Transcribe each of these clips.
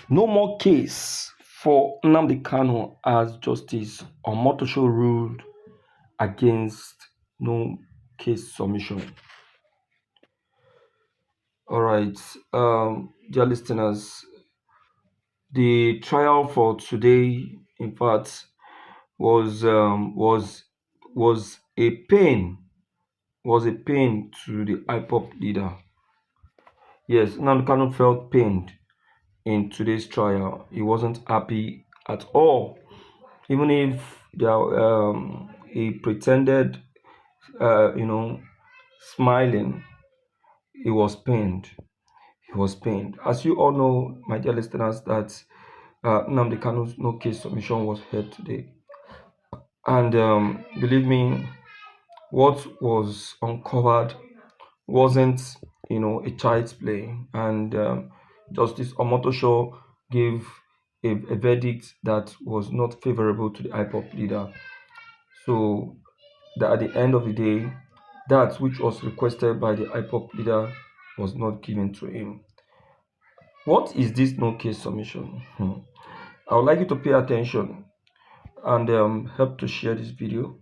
No more case for Nnamdi Kanu as Justice Omotosho ruled against no case submission. All right, dear listeners, the trial for today, in fact, was was a pain to the IPOP leader. Yes, Nnamdi Kanu felt pained in today's trial. He wasn't happy at all, even if he pretended, you know, smiling. He was pained. He was pained. As you all know, my dear listeners, that Nnamdi Kanu's no case submission was heard today, and believe me, what was uncovered wasn't, a child's play, and Justice Omotosho gave a verdict that was not favorable to the IPOP leader. So that at the end of the day, that which was requested by the IPOP leader was not given to him. What is this no case submission? I would like you to pay attention and help to share this video.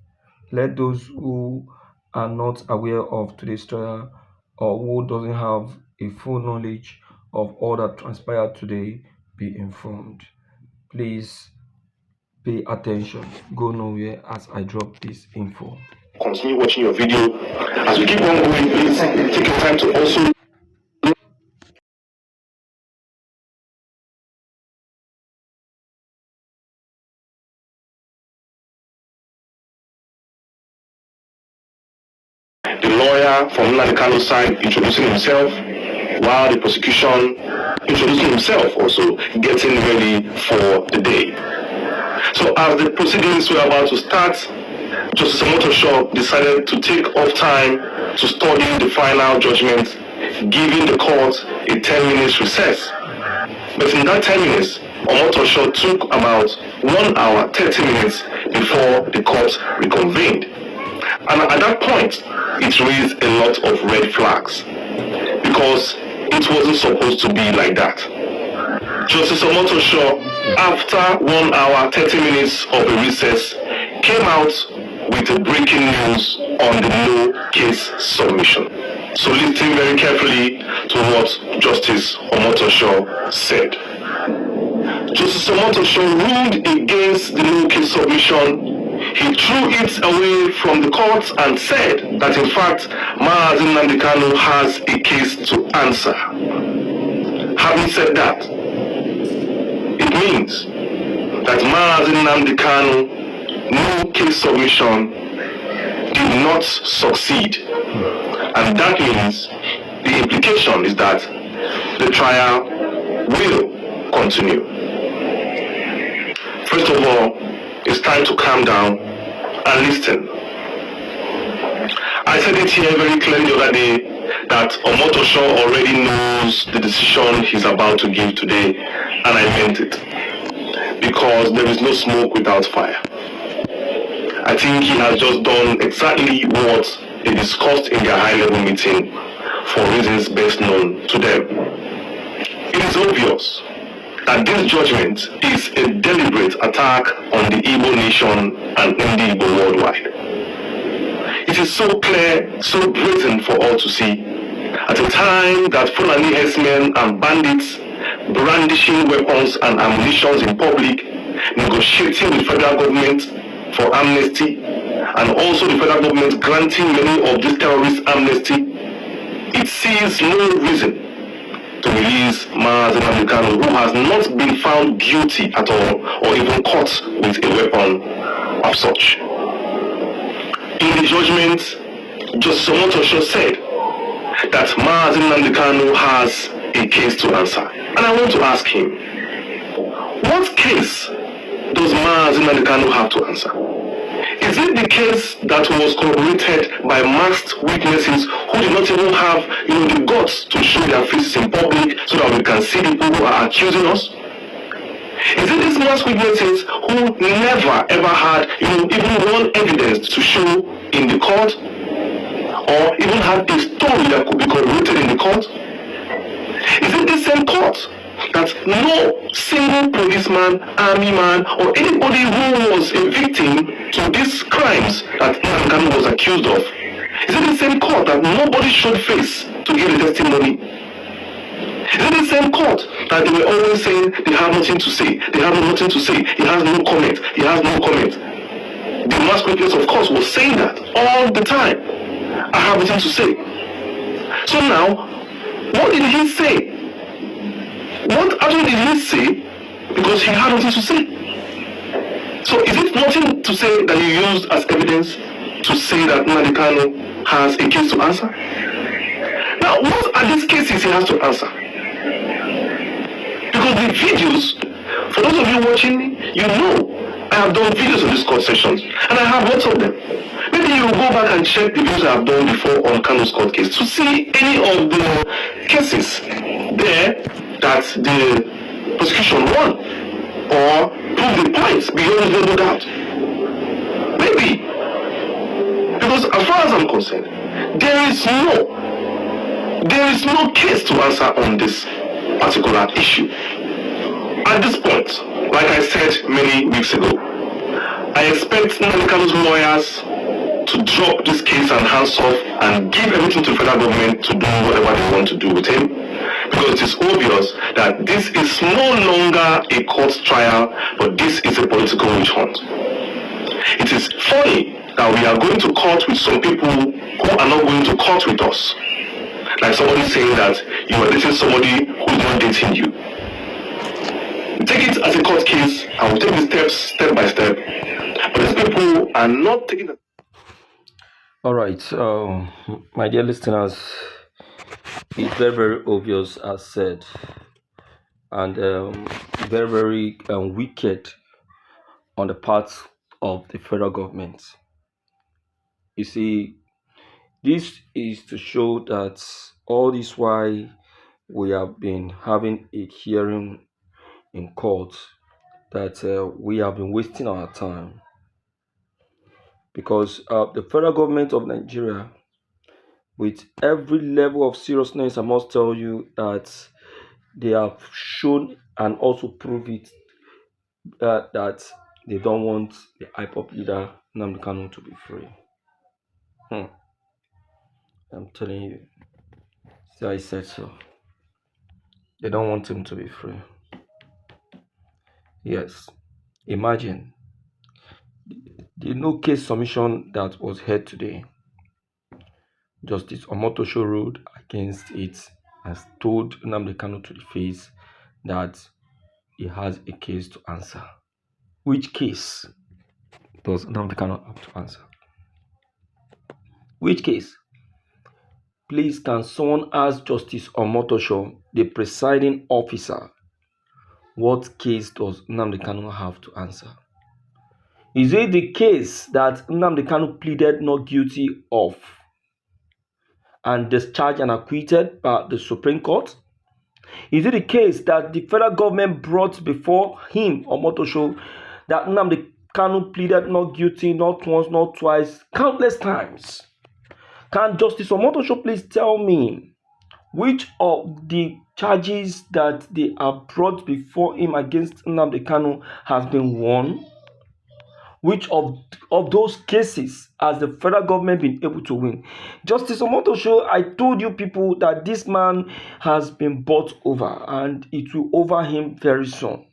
Let those who are not aware of today's trial or who doesn't have a full knowledge of all that transpired today be informed. Please pay attention. Go nowhere as I drop this info. Continue watching your video. As we keep on going, please take your time to also the lawyer from Nnamdi Kanu's side introducing himself, while the prosecution introducing himself also, getting ready for the day. So as the proceedings were about to start, Justice Omotosho decided to take off time to study the final judgment, giving the court a 10 minutes recess. But in that 10 minutes, Omotosho took about 1 hour 30 minutes before the court reconvened. And at that point, it raised a lot of red flags because it wasn't supposed to be like that. Justice Omotosho, after 1 hour 30 minutes of a recess, came out with a breaking news on the no case submission. So listen very carefully to what Justice Omotosho said. Justice Omotosho ruled against the no case submission. He threw it away from the court and said that in fact Nnamdi Kanu has a case to answer. Having said that, it means that Nnamdi Kanu no case submission did not succeed, and that means the implication is that the trial will continue. First of all, it's time to calm down and listen. I said it here very clearly the other day that Omotosho already knows the decision he's about to give today, and I meant it, because there is no smoke without fire. I think he has just done exactly what they discussed in their high-level meeting for reasons best known to them. It is obvious that this judgment is a deliberate attack on the Igbo nation and Igbo worldwide. It is so clear, so brazen for all to see, at a time that Fulani herdsmen and bandits brandishing weapons and ammunition in public, negotiating with federal government for amnesty, and also the federal government granting many of these terrorists amnesty, it sees no reason to release Nnamdi Kanu, who has not been found guilty at all or even caught with a weapon of such. In the judgment, Justice Omotosho said that Nnamdi Kanu has a case to answer. And I want to ask him, what case does Nnamdi Kanu have to answer? Is it the case that was corroborated by masked witnesses who did not even have the guts to show their faces in public so that we can see the people who are accusing us? Is it these masked witnesses who never ever had even one evidence to show in the court, or even had a story that could be corroborated in the court? Is it the same court that no single policeman, army man, or anybody who was a victim to these crimes that Nnamdi Kanu was accused of, is it the same court that nobody showed face to give a testimony? Is it the same court that they were always saying they have nothing to say, they have nothing to say, he has no comment, he has no comment? The mass witness, of course, was saying that all the time. I have nothing to say. So now, what did he say? What actually did he say? Because he had nothing to say. So is it nothing to say that you used as evidence to say that Nnamdi Kanu has a case to answer? Now, what are these cases he has to answer? Because the videos, for those of you watching, you know I have done videos of these court sessions, and I have lots of them. Maybe you will go back and check the videos I have done before on Kanu's court case to see any of the cases there that the prosecution won or prove the points beyond reasonable doubt. Maybe. Because as far as I'm concerned, there is no case to answer on this particular issue. At this point, like I said many weeks ago, I expect Nnamdi Kanu's lawyers to drop this case and hands off and give everything to the federal government to do whatever they want to do with him. Because it is obvious that this is no longer a court trial, but this is a political witch hunt. It is funny that we are going to court with some people who are not going to court with us. Like somebody saying that you are dating somebody who is not dating you. We take it as a court case and we take the steps step by step. But these people are not taking the... All right, my dear listeners, it's very, very obvious, as said, and very, very wicked on the part of the federal government. You see, this is to show that all this while we have been having a hearing in court, that we have been wasting our time, because the federal government of Nigeria, with every level of seriousness, I must tell you that they have shown and also proved it that they don't want the IPOP leader Nnamdi Kanu to be free. I'm telling you, see, I said so. They don't want him to be free. Yes, imagine the no case submission that was heard today. Justice Omotosho ruled against it and told Nnamdi Kanu to the face that he has a case to answer. Which case does Nnamdi Kanu have to answer? Which case? Please, can someone ask Justice Omotosho, the presiding officer, what case does Nnamdi Kanu have to answer? Is it the case that Nnamdi Kanu pleaded not guilty of and discharged and acquitted by the Supreme Court? Is it the case that the federal government brought before him, Omotosho, that Nnamdi Kanu pleaded not guilty not once, not twice, countless times? Can Justice Omotosho please tell me which of the charges that they have brought before him against Nnamdi Kanu has been won? Which of those cases has the federal government been able to win? Justice Omotosho, I told you people that this man has been bought over and it will over him very soon.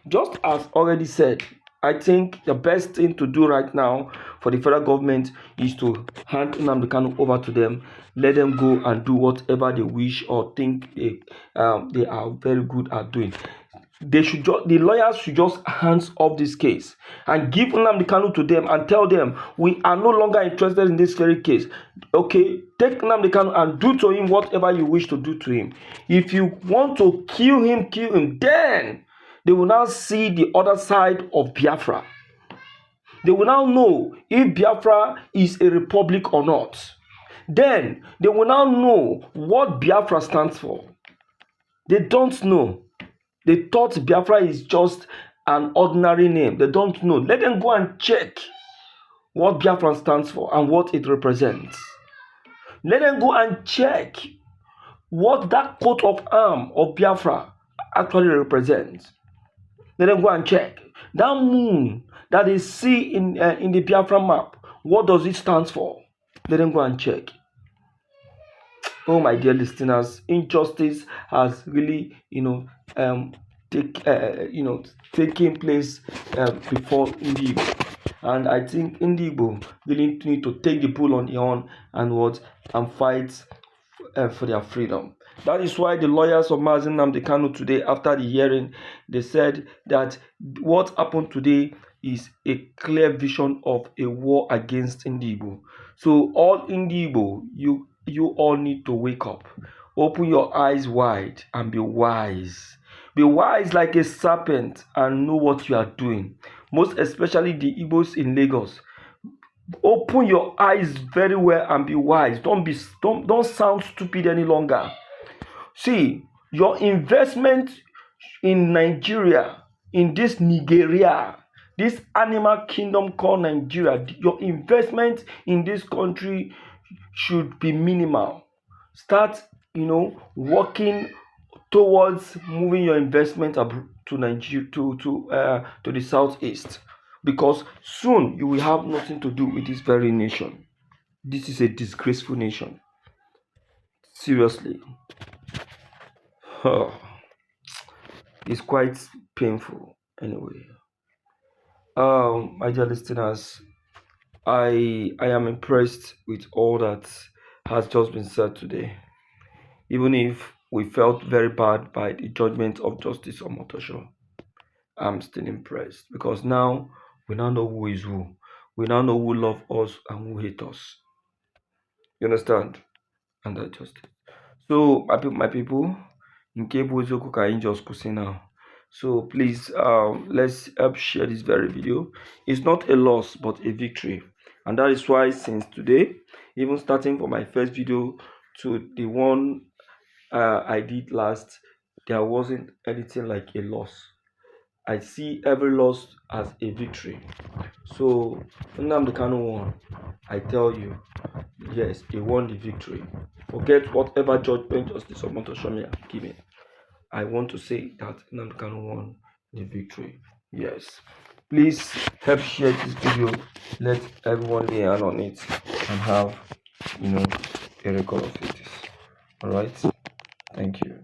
Just as already said, I think the best thing to do right now for the federal government is to hand Nnamdi Kanu over to them, let them go and do whatever they wish or think they are very good at doing. The lawyers should just hands off this case and give Nnamdi Kanu to them and tell them, we are no longer interested in this very case. Okay, take Nnamdi Kanu and do to him whatever you wish to do to him. If you want to kill him, kill him. Then they will now see the other side of Biafra. They will now know if Biafra is a republic or not. Then they will now know what Biafra stands for. They don't know. They thought Biafra is just an ordinary name. They don't know. Let them go and check what Biafra stands for and what it represents. Let them go and check what that coat of arms of Biafra actually represents. Let them go and check. That moon that they see in the Biafra map, what does it stand for? Let them go and check. Oh, my dear listeners, injustice has really, taking place before Igbo. And I think Igbo really need to take the bull on the horn and fight for their freedom. That is why the lawyers of Nnamdi Kanu today, after the hearing, they said that what happened today is a clear vision of a war against Igbo. So all Igbo, you all need to wake up. Open your eyes wide and be wise. Be wise like a serpent and know what you are doing. Most especially the Igbos in Lagos. Open your eyes very well and be wise. Don't sound stupid any longer. See, your investment in Nigeria, in this Nigeria, this animal kingdom called Nigeria, your investment in this country should be minimal. Start, working towards moving your investment to Nigeria, to the southeast, because soon you will have nothing to do with this very nation. This is a disgraceful nation. Seriously. It's quite painful anyway. My dear listeners, I am impressed with all that has just been said today. Even if we felt very bad by the judgment of Justice Omotosho, I'm still impressed because now we now know who is who. We now know who love us and who hate us. You understand? And that's just it. So my people, in cable can just kusi now. So please, let's help share this very video. It's not a loss but a victory, and that is why since today, even starting from my first video to the one I did last, there wasn't anything like a loss. I see every loss as a victory. So Nnamdi Kanu won. I tell you, yes, he won the victory. Forget whatever judgment Justice Omotosho may have given. I want to say that Nnamdi Kanu won the victory. Yes. Please help share this video. Let everyone lay hand on it and have, a record of it. Alright? Thank you.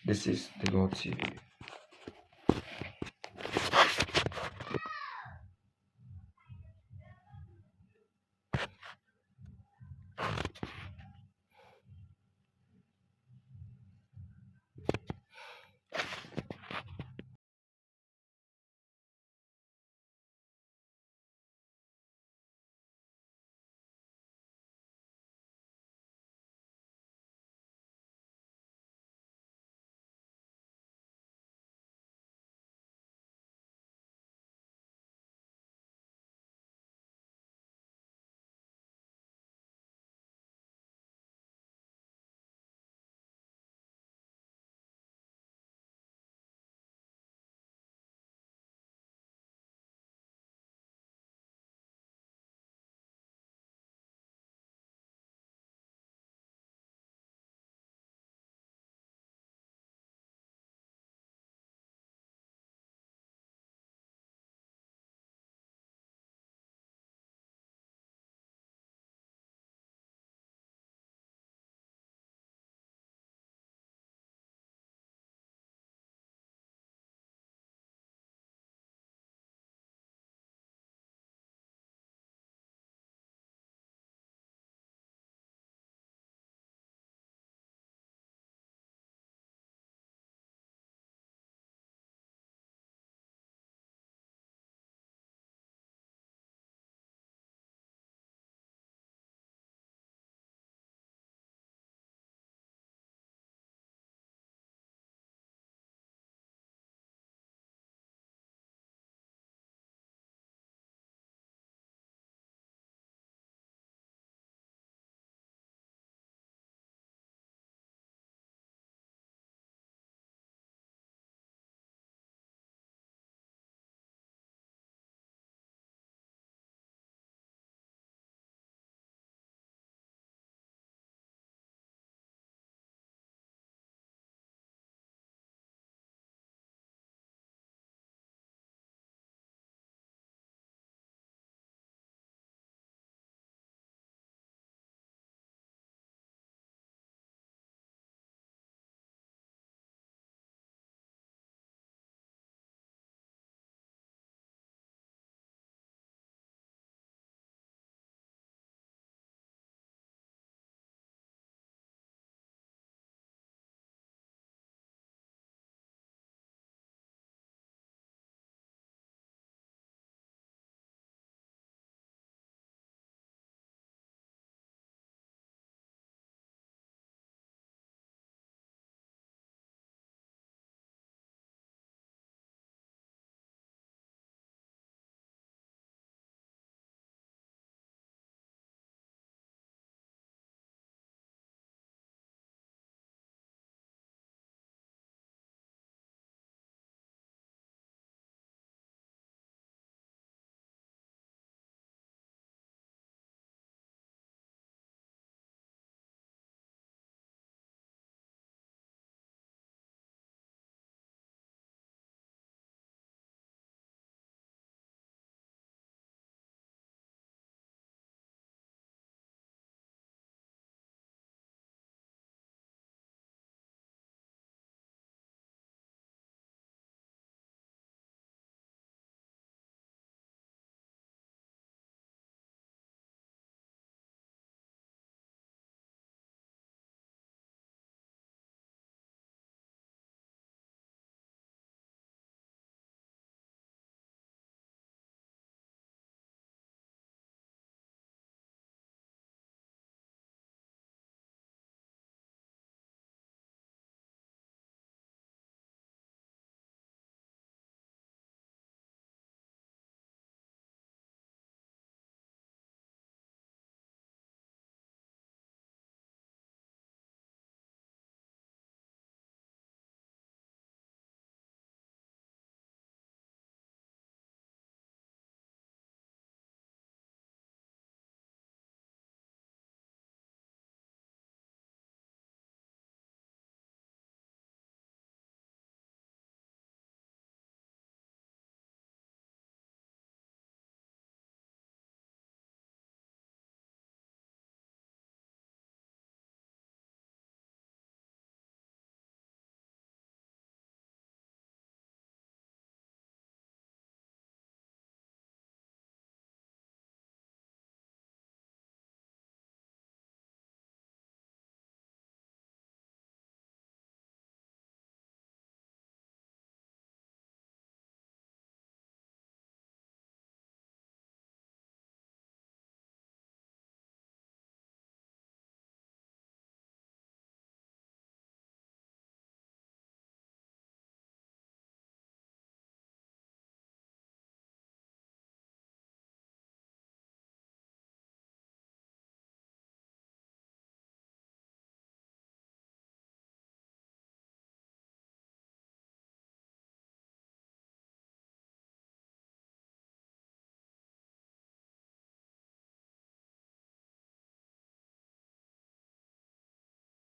This is the Lord TV.